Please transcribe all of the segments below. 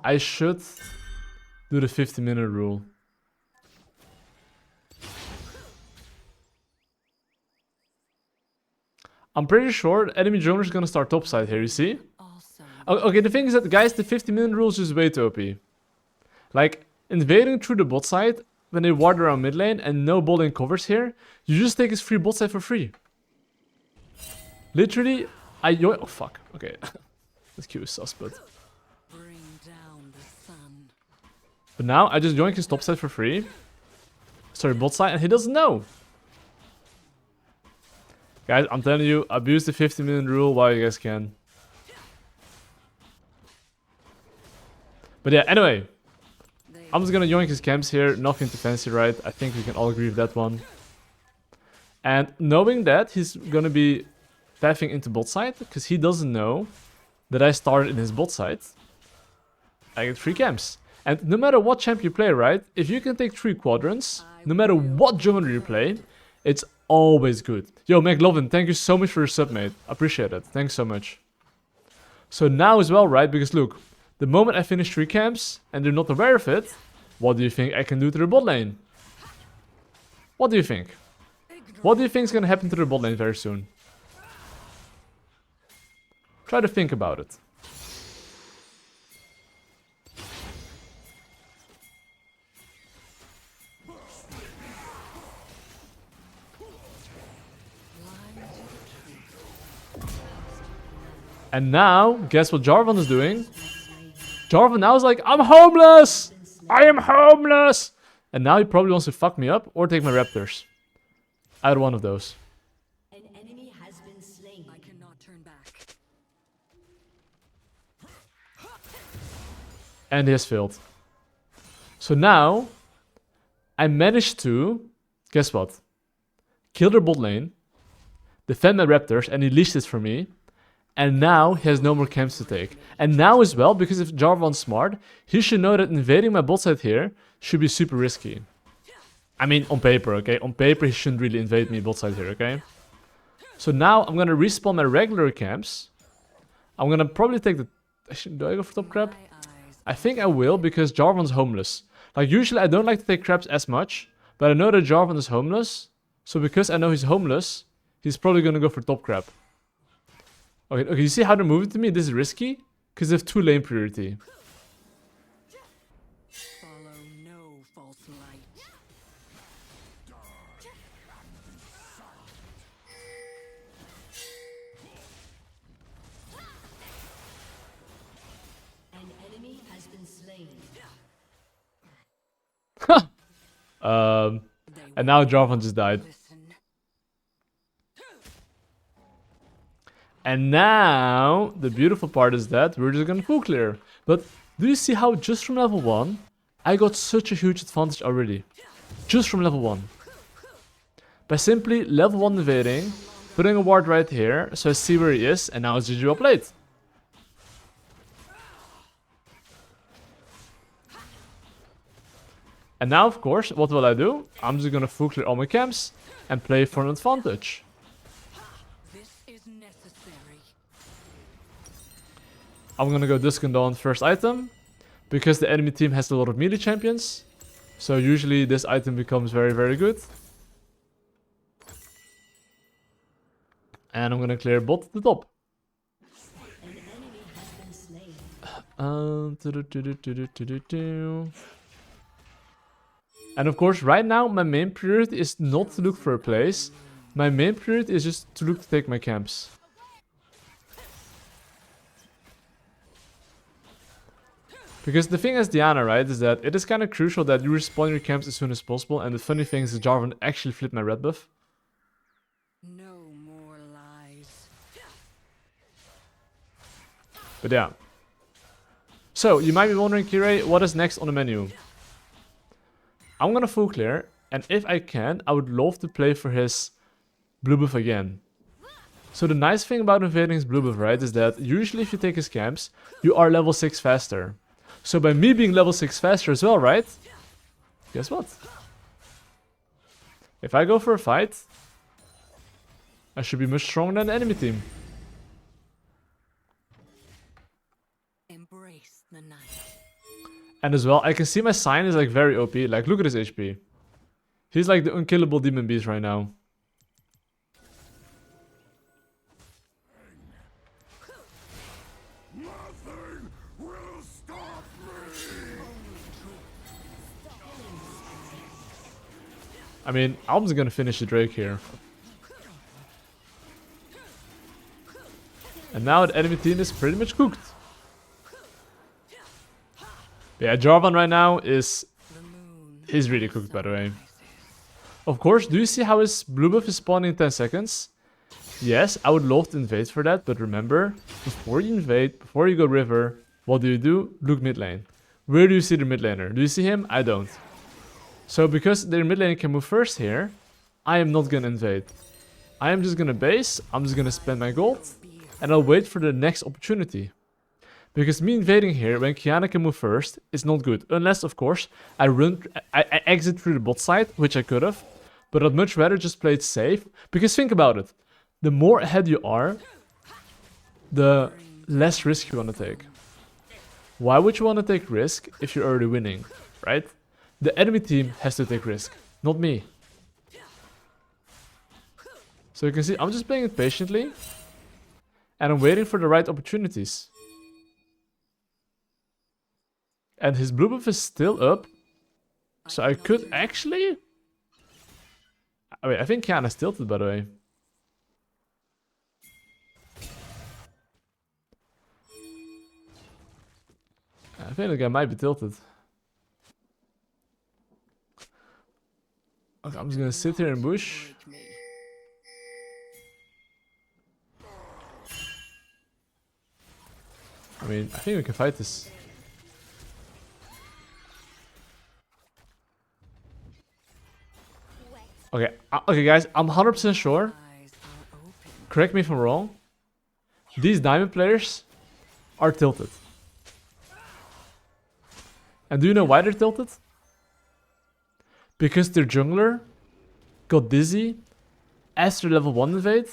I should do the 50-minute rule. I'm pretty sure enemy jungler is gonna start topside here, you see? Okay, the thing is that, guys, the 50-minute rule is just way too OP. Like, invading through the bot side, when they ward around mid lane and no bot lane covers here, you just take his free bot side for free. Literally, oh fuck, okay. This Q is sus, but now I just yoink his top side for free. Sorry, bot side, and he doesn't know. Guys, I'm telling you, abuse the 50-minute rule while you guys can. But yeah, anyway. I'm just gonna yoink his camps here. Nothing too fancy, right? I think we can all agree with that one. And knowing that he's gonna be pathing into bot side, because he doesn't know that I started in his bot side, I get 3 camps. And no matter what champ you play, right? If you can take 3 quadrants, no matter what jungler you play, it's always good. Yo, McLovin, thank you so much for your sub, mate. Appreciate it. Thanks so much. So now as well, right? Because look, the moment I finish 3 camps and they're not aware of it, what do you think I can do to the bot lane? What do you think? What do you think is going to happen to the bot lane very soon? Try to think about it. And now, guess what Jarvan is doing? Jarvan now is like, I'm homeless! I am homeless! And now he probably wants to fuck me up or take my raptors. Either one of those. An enemy has been slain. I cannot turn back. And he has failed. So now, I managed to, guess what? Kill their bot lane, defend my raptors, and he leashed it for me. And now he has no more camps to take. And now as well, because if Jarvan's smart, he should know that invading my bot side here should be super risky. I mean, on paper, okay? On paper, he shouldn't really invade me bot side here, okay? So now I'm gonna respawn my regular camps. I'm gonna probably take the... Do I go for top crab? I think I will, because Jarvan's homeless. Like, usually I don't like to take crabs as much, but I know that Jarvan is homeless. So because I know he's homeless, he's probably gonna go for top crab. Okay, you see how they're moving to me? This is risky, because they have 2 lane priority. Follow no false light. An enemy has been slain. And now Jarvan just died. And now, the beautiful part is that we're just gonna full clear. But do you see how just from level 1, I got such a huge advantage already? Just from level 1. By simply level 1 invading, putting a ward right here, so I see where he is, and now it's GG well played. And now, of course, what will I do? I'm just gonna full clear all my camps and play for an advantage. I'm gonna go Dusk and Dawn first item, because the enemy team has a lot of melee champions. So usually this item becomes very, very good. And I'm gonna clear bot at the top. An enemy has been slain. And of course, right now my main priority is not to look for a place. My main priority is just to look to take my camps. Because the thing as Diana, right, is that it is kind of crucial that you respawn your camps as soon as possible. And the funny thing is that Jarvan actually flipped my red buff. No more lies. But yeah. So, you might be wondering, Kirei, what is next on the menu? I'm gonna full clear. And if I can, I would love to play for his blue buff again. So the nice thing about invading his blue buff, right, is that usually if you take his camps, you are level 6 faster. So by me being level 6 faster as well, right? Guess what? If I go for a fight, I should be much stronger than the enemy team. Embrace The night. And as well, I can see my sign is like very OP. Like, look at his HP. He's like the unkillable demon beast right now. Nothing will stop me. I mean, I'm just gonna finish the Drake here. And now the enemy team is pretty much cooked. Yeah, Jarvan right now is... He's really cooked, by the way. Of course, do you see how his blue buff is spawning in 10 seconds? Yes, I would love to invade for that, but remember, before you invade, before you go river, what do? Look mid lane. Where do you see the mid laner? Do you see him? I don't. So because their mid laner can move first here, I am not gonna invade. I am just gonna base, I'm just gonna spend my gold, and I'll wait for the next opportunity. Because me invading here when Kiana can move first is not good. Unless, of course, I exit through the bot side, which I could have. But I'd much rather just play it safe. Because think about it. The more ahead you are, the less risk you want to take. Why would you want to take risk if you're already winning, right? The enemy team has to take risk, not me. So you can see, I'm just playing it patiently. And I'm waiting for the right opportunities. And his blue buff is still up. So I could actually... Wait, I think Kiana's tilted, by the way. I think the guy might be tilted. Okay, I'm just gonna sit here in bush. I mean, I think we can fight this. Okay, okay guys, I'm 100% sure. Correct me if I'm wrong. These diamond players are tilted. And do you know why they're tilted? Because their jungler got dizzy after level 1 invade.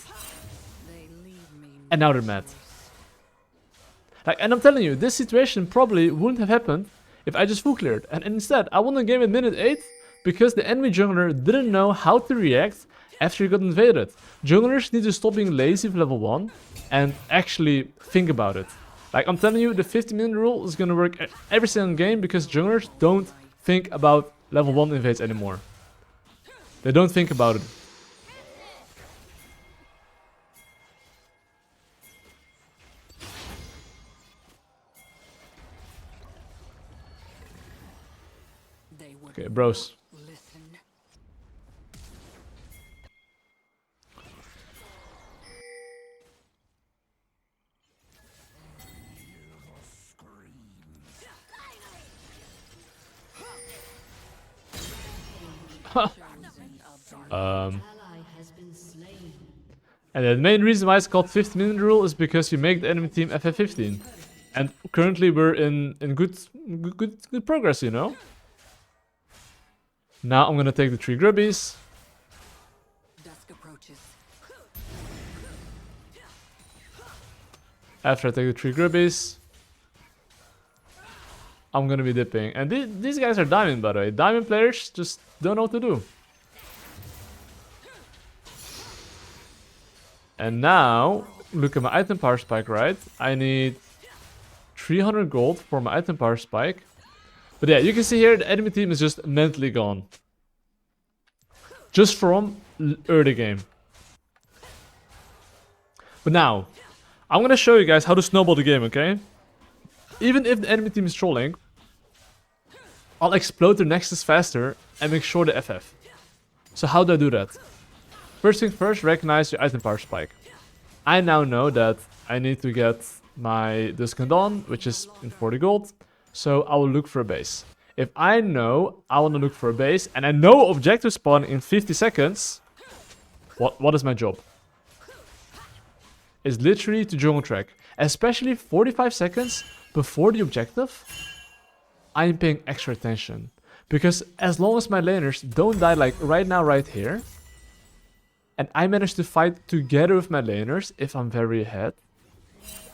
And now they're mad. Like, and I'm telling you, this situation probably wouldn't have happened if I just full cleared. And instead, I won the game at minute 8 because the enemy jungler didn't know how to react after he got invaded. Junglers need to stop being lazy for level 1 and actually think about it. Like, I'm telling you, the 50-minute rule is gonna work every single game because junglers don't think about level 1 invades anymore. They don't think about it. Okay, bros. And the main reason why it's called 15-minute rule is because you make the enemy team FF15. And currently we're in good progress, you know? Now I'm gonna take the 3 grubbies. Dusk approaches. After I take the 3 grubbies, I'm gonna be dipping. And these guys are diamond, by the way. Diamond players just don't know what to do. And now, look at my item power spike, right? I need 300 gold for my item power spike. But yeah, you can see here the enemy team is just mentally gone. Just from early game. But now, I'm gonna show you guys how to snowball the game, okay? Even if the enemy team is trolling, I'll explode their nexus faster and make sure they FF. So how do I do that? First thing first, recognize your item power spike. I now know that I need to get my Dusk and Dawn, which is in 40 gold. So I will look for a base. If I know I want to look for a base and I know objective spawn in 50 seconds, what is my job? It's literally to jungle track. Especially 45 seconds before the objective, I am paying extra attention. Because as long as my laners don't die like right now, right here, and I manage to fight together with my laners if I'm very ahead,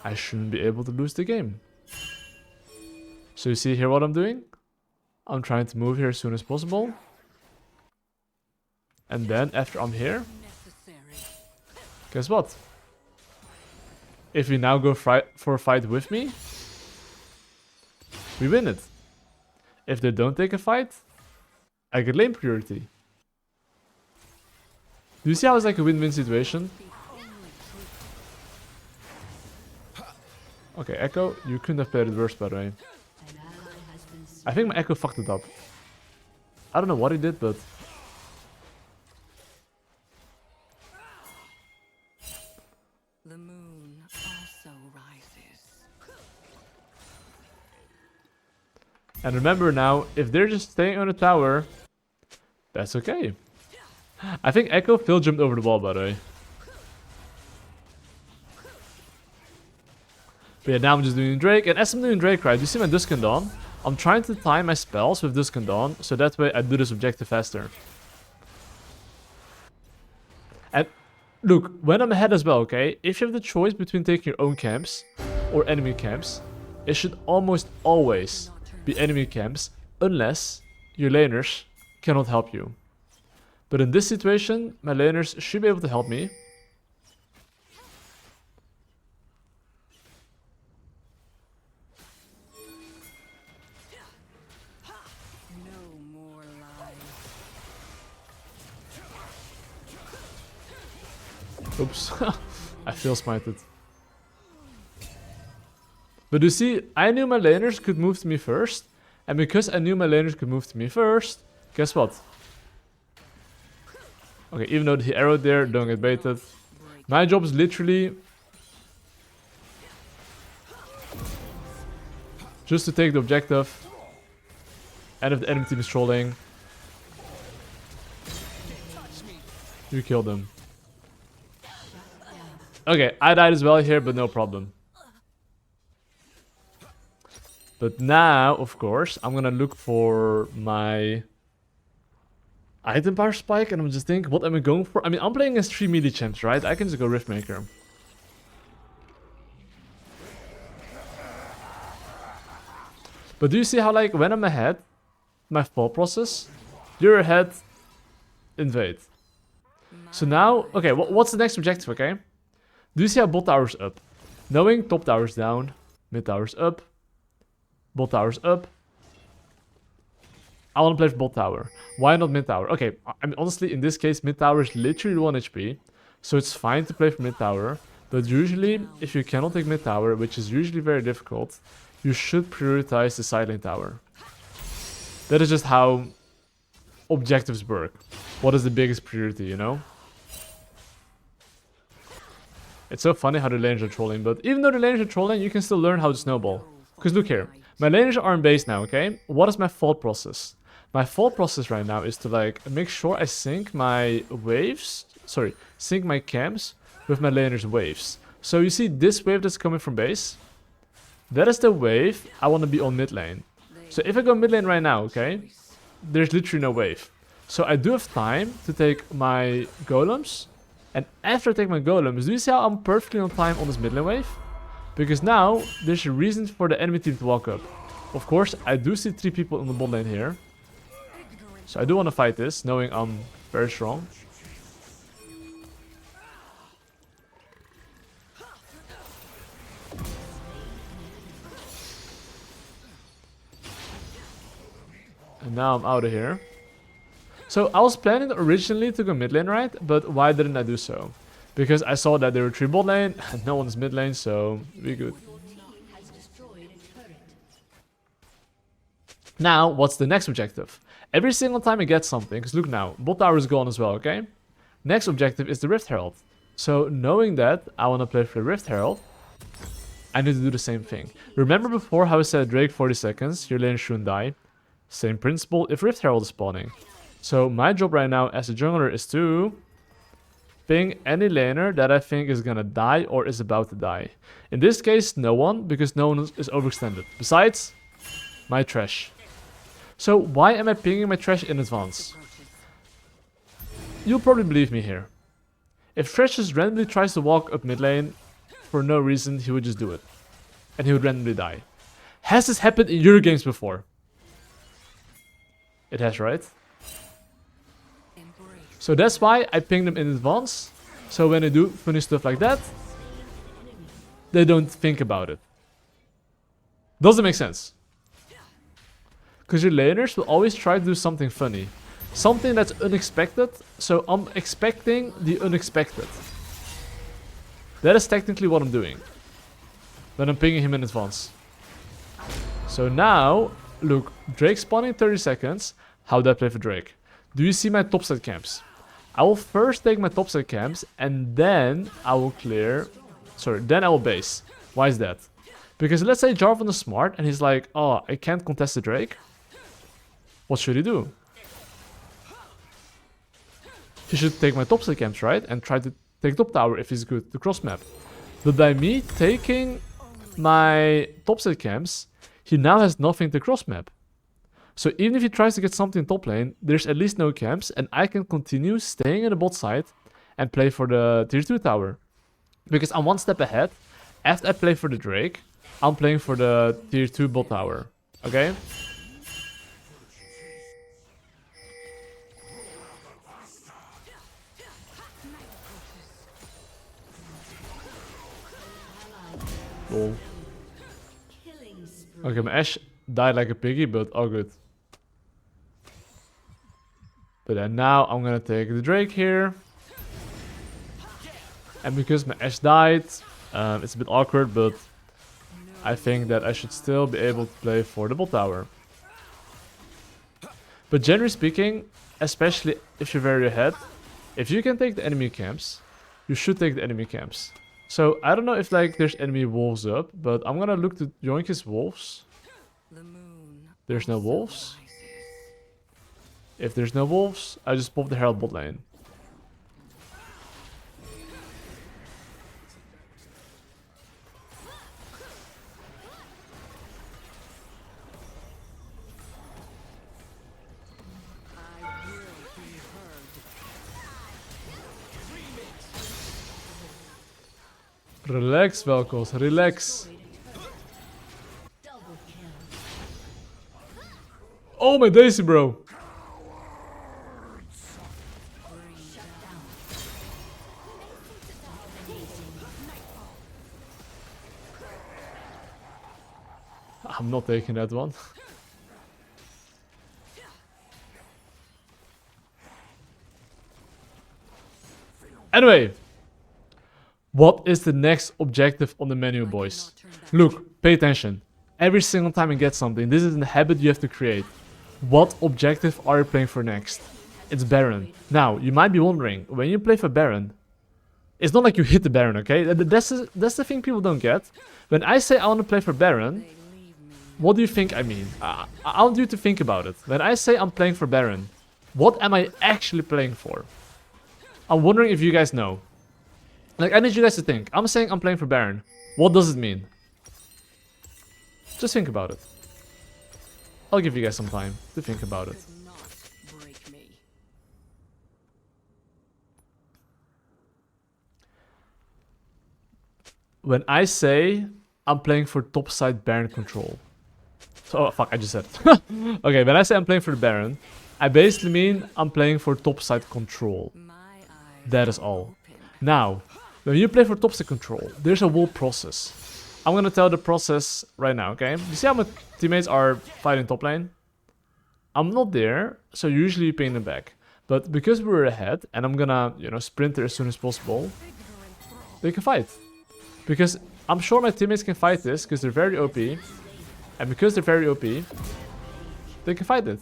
I shouldn't be able to lose the game. So you see here what I'm doing? I'm trying to move here as soon as possible. And then after I'm here, guess what? If you now go for a fight with me, we win it. If they don't take a fight, I get lane priority. Do you see how it's like a win-win situation? Okay, Echo, you couldn't have played it worse, by the way. I think my Echo fucked it up. I don't know what he did, but... The moon also rises. And remember now, if they're just staying on the tower, that's okay. I think Echo Phil jumped over the wall, by the way. But yeah, now I'm just doing Drake. And as I'm doing Drake, right, you see my Dusk and Dawn? I'm trying to time my spells with Dusk and Dawn, so that way I do this objective faster. And look, when I'm ahead as well, okay? If you have the choice between taking your own camps or enemy camps, it should almost always be enemy camps, unless your laners cannot help you. But in this situation, my laners should be able to help me. No more lies. Oops, I feel smited. But you see, I knew my laners could move to me first. And because I knew my laners could move to me first, guess what? Okay, even though he arrowed there, don't get baited. My job is literally just to take the objective. And if the enemy team is trolling, you kill them. Okay, I died as well here, but no problem. But now, of course, I'm gonna look for my item power spike, and I'm just thinking, what am I going for? I mean, I'm playing against 3 melee champs, right? I can just go Riftmaker. But do you see how, like, when I'm ahead, my thought process, you're ahead, invade. So now, okay, what's the next objective, okay? Do you see how bot tower's up? Knowing top tower's down, mid tower's up, bot tower's up. I want to play for bot tower. Why not mid tower? Okay, I mean, honestly, in this case, mid tower is literally 1 HP. So it's fine to play for mid tower. But usually, if you cannot take mid tower, which is usually very difficult, you should prioritize the side lane tower. That is just how objectives work. What is the biggest priority, you know? It's so funny how the laners are trolling, but even though the laners are trolling, you can still learn how to snowball. Because look here, my laners are in base now, okay? What is my thought process? My thought process right now is to like make sure I sync my waves, sync my camps with my laners' waves. So you see this wave that's coming from base? That is the wave I want to be on mid lane. So if I go mid lane right now, okay, there's literally no wave. So I do have time to take my golems. And after I take my golems, do you see how I'm perfectly on time on this mid lane wave? Because now, there's a reason for the enemy team to walk up. Of course, I do see 3 people in the bot lane here. So I do want to fight this, knowing I'm very strong. And now I'm out of here. So I was planning originally to go mid lane, right? But why didn't I do so? Because I saw that there were 3 bot lane and no one's mid lane, so we're good. Now, what's the next objective? Every single time I get something, because look now, bot tower is gone as well, okay? Next objective is the Rift Herald. So knowing that I want to play for the Rift Herald, I need to do the same thing. Remember before how I said Drake 40 seconds, your lane shouldn't die? Same principle if Rift Herald is spawning. So my job right now as a jungler is to ping any laner that I think is gonna die or is about to die. In this case, no one, because no one is overextended. Besides, my trash. So why am I pinging my trash in advance? You'll probably believe me here. If Trash just randomly tries to walk up mid lane for no reason, he would just do it. And he would randomly die. Has this happened in your games before? It has, right? So that's why I ping them in advance. So when they do funny stuff like that, they don't think about it. Doesn't make sense. Because your laners will always try to do something funny. Something that's unexpected. So I'm expecting the unexpected. That is technically what I'm doing. When I'm pinging him in advance. So now, look, Drake spawning 30 seconds. How do I play for Drake? Do you see my topside camps? I will first take my topside camps and then I will clear... Sorry, then I will base. Why is that? Because let's say Jarvan is smart and he's like, oh, I can't contest the Drake. What should he do? He should take my topside camps, right? And try to take top tower if he's good, the cross map. But by me taking my topside camps, he now has nothing to cross map. So even if he tries to get something in top lane, there's at least no camps and I can continue staying in the bot side and play for the tier 2 tower. Because I'm one step ahead. After I play for the Drake, I'm playing for the tier 2 bot tower. Okay? Lol. Okay, my Ashe died like a piggy, but all good. But then now I'm gonna take the Drake here. And because my Ashe died, it's a bit awkward, but I think that I should still be able to play for the bot tower. But generally speaking, especially if you're very ahead, if you can take the enemy camps, you should take the enemy camps. So I don't know if like there's enemy wolves up, but I'm gonna look to join his wolves. There's no wolves. If there's no wolves, I just pop the Herald bot lane. Relax, Velkos, relax. Oh my daisy, bro. I'm not taking that one. Anyway. What is the next objective on the menu, boys? Look, pay attention. Every single time you get something, this is a habit you have to create. What objective are you playing for next? It's Baron. Now, you might be wondering, when you play for Baron, it's not like you hit the Baron, okay? That's the thing people don't get. When I say I want to play for Baron, what do you think I mean? I want you to think about it. When I say I'm playing for Baron, what am I actually playing for? I'm wondering if you guys know. Like, I need you guys to think. I'm saying I'm playing for Baron. What does it mean? Just think about it. I'll give you guys some time to think about it. When I say I'm playing for topside Baron control. So, oh, fuck, I just said it. Okay, when I say I'm playing for the Baron, I basically mean I'm playing for topside control. That is all. Now, when you play for topside control, there's a whole process. I'm gonna tell the process right now, okay? You see how my teammates are fighting top lane? I'm not there, so usually you ping them back. But because we're ahead, and I'm gonna, you know, sprint there as soon as possible, they can fight. Because I'm sure my teammates can fight this, because they're very OP. And because they're very OP, they can fight it.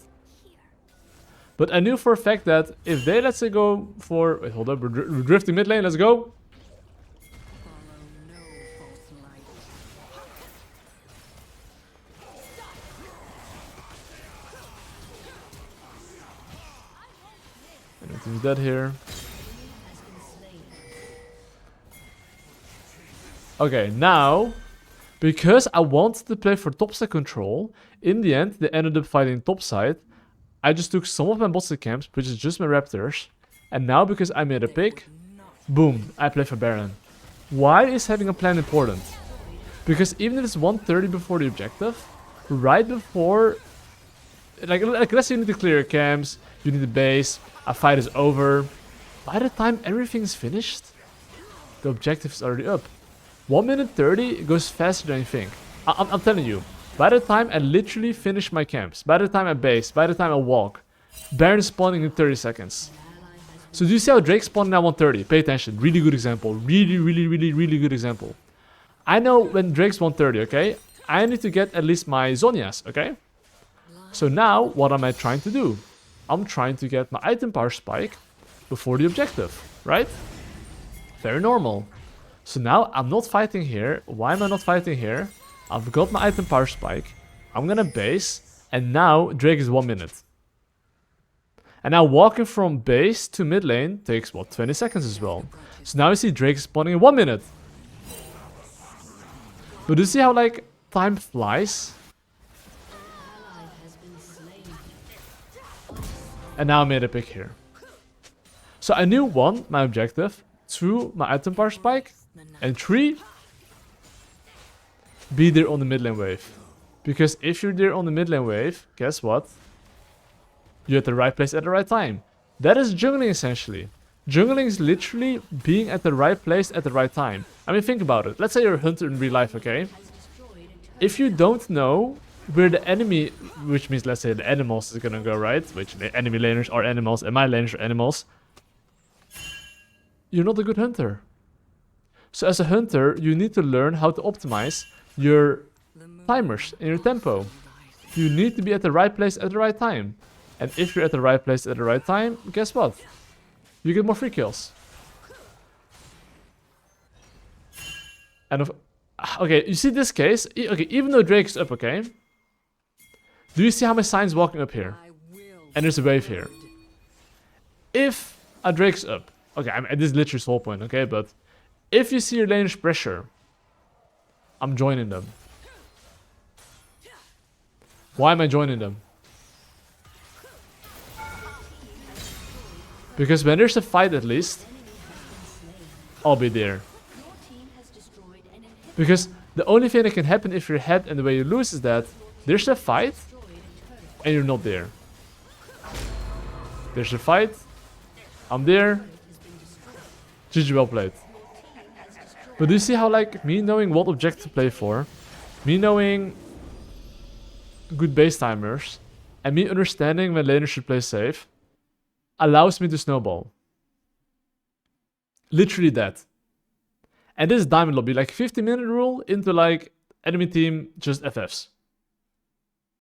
But I knew for a fact that if they, let's say, go for... Wait, hold up, we're drifting mid lane, let's go! Everything's dead here. Okay, now, because I wanted to play for topside control, in the end, they ended up fighting topside. I just took some of my botside camps, which is just my raptors. And now, because I made a pick, boom, I play for Baron. Why is having a plan important? Because even if it's 130 before the objective, right before, like let's say you need to clear your camps, you need the base, a fight is over. By the time everything's finished, the objective is already up. 1 minute 30 goes faster than you think. I'm telling you, by the time I literally finish my camps, by the time I base, by the time I walk, Baron spawning in 30 seconds. So do you see how Drake spawned at 130? Pay attention, really good example, really good example. I know when Drake's 130, okay? I need to get at least my Zonias, okay? So now, what am I trying to do? I'm trying to get my item power spike before the objective, right? Very normal. So now I'm not fighting here. Why am I not fighting here? I've got my item power spike. I'm gonna base. And now Drake is 1 minute. And now walking from base to mid lane takes, what, 20 seconds as well. So now you see Drake spawning in 1 minute. But do you see how, like, time flies? And now I made a pick here. So I knew 1, my objective, 2, my item power spike, and 3, be there on the mid lane wave. Because if you're there on the mid lane wave, guess what? You're at the right place at the right time. That is jungling essentially. Jungling is literally being at the right place at the right time. I mean, think about it. Let's say you're a hunter in real life, okay? If you don't know where the enemy, which means let's say the animals is gonna go, right? Which the enemy laners are animals and my laners are animals. You're not a good hunter. So as a hunter, you need to learn how to optimize your timers and your tempo. You need to be at the right place at the right time. And if you're at the right place at the right time, guess what? You get more free kills. And okay, you see this case? Okay, even though Drake is up, okay? Do you see how my sign's walking up here? And there's a wave here. If a Drake's up, okay, I mean, this is literally his whole point, okay? But if you see your laners pressure, I'm joining them. Why am I joining them? Because when there's a fight at least, I'll be there. Because the only thing that can happen if you're ahead and the way you lose is that there's a fight and you're not there. There's a fight, I'm there, GG well played. But do you see how, like, me knowing what objective to play for, me knowing good base timers, and me understanding when laners should play safe, allows me to snowball. Literally that. And this is diamond lobby, like 50-minute rule into like enemy team just FFs.